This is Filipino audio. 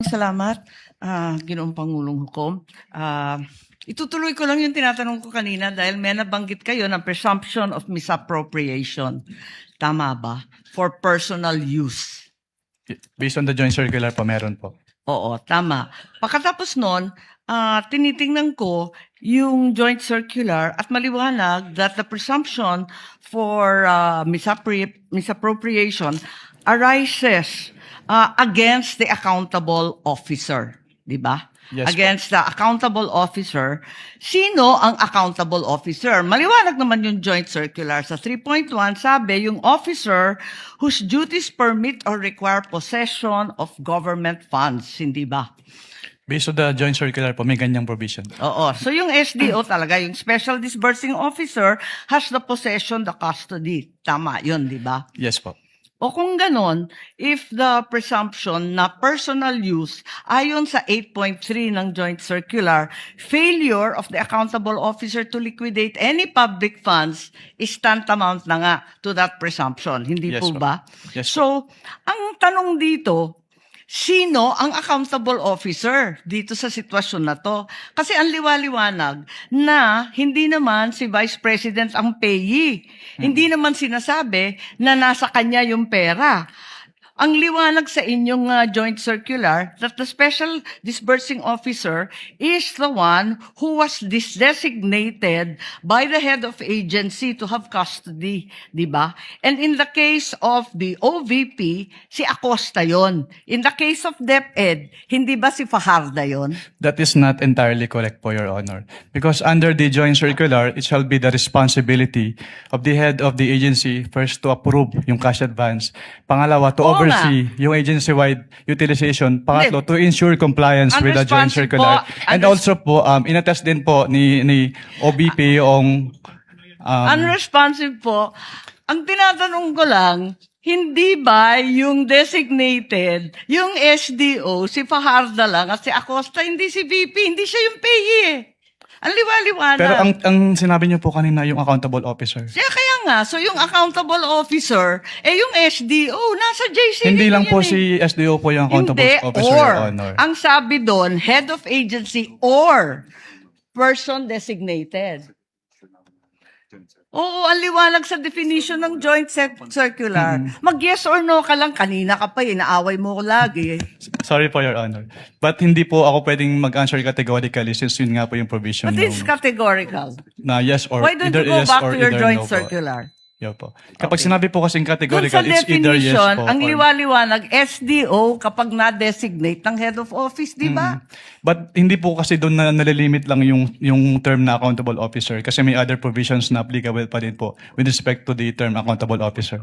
Salamat, Ginoong Pangulong Hukom. Itutuloy ko lang yung tinatanong ko kanina dahil may nabanggit kayo ng presumption of misappropriation. Tama ba? For personal use. Based on the joint circular po, meron po. Oo, tama. Pagkatapos nun, tinitingnan ko yung joint circular at maliwanag that the presumption for misappropriation arises against the accountable officer. Di ba? Yes, Against the accountable officer. Sino ang accountable officer? Maliwanag naman yung joint circular. Sa 3.1, sabi, yung officer whose duties permit or require possession of government funds. Hindi ba? Based on the joint circular po, may ganyang provision. Oo. So yung SDO talaga, yung Special Disbursing Officer has the possession, the custody. Tama yun, di ba? Yes po. O kung ganon, if the presumption na personal use, ayon sa 8.3 ng Joint Circular, failure of the accountable officer to liquidate any public funds is tantamount na nga to that presumption. Hindi Yes, po po. ba? Yes, po. So, ang tanong dito, sino ang accountable officer dito sa sitwasyon na to? Kasi ang liwaliwanag na hindi naman si Vice President ang payee. Hindi naman sinasabi na nasa kanya yung pera. Ang liwanag sa inyong joint circular that the Special Disbursing Officer is the one who was designated by the head of agency to have custody, di ba? And in the case of the OVP, si Acosta yon. In the case of DepEd, hindi ba si Fajarda yon? That is not entirely correct po, Your Honor. Because under the joint circular, it shall be the responsibility of the head of the agency first to approve yung cash advance. Pangalawa, to Oo nga. oversee yung agency-wide utilization. Pangatlo, to ensure compliance with the joint Unresponsive circular. po. And also po, inattest din po ni OBP yung Unresponsive po. Ang tinatanong ko lang, hindi ba yung designated, yung SDO, si Fajarda lang at si Acosta, hindi si VP, hindi siya yung payee eh. Ang liwaliwanag. pero ang sinabi niyo po kanina yung accountable officer. Kaya nga, so yung accountable officer, yung SDO, nasa JCD Hindi lang po yan eh. si SDO po yung accountable Hindi, officer, or, Your Honor. ang sabi doon, head of agency or person designated. Oo, ang liwanag sa definition ng joint circular. Mag-yes or no ka lang. Kanina ka pa, inaaway mo ko lagi. Sorry po, Your Honor. But hindi po ako pwedeng mag-answer categorically since yun nga po yung provision But it's categorical. na yes or Why don't either you go yes back or to your either joint no po. circular? Yeah po. Kapag sinabi po kasing Doon categorical, sa it's either yes definition, po. ang or- liwaliwanag, SDO kapag na-designate ng head of office, di ba? But hindi po kasi doon na nalilimit lang yung term na accountable officer kasi may other provisions na applicable pa din po with respect to the term accountable officer.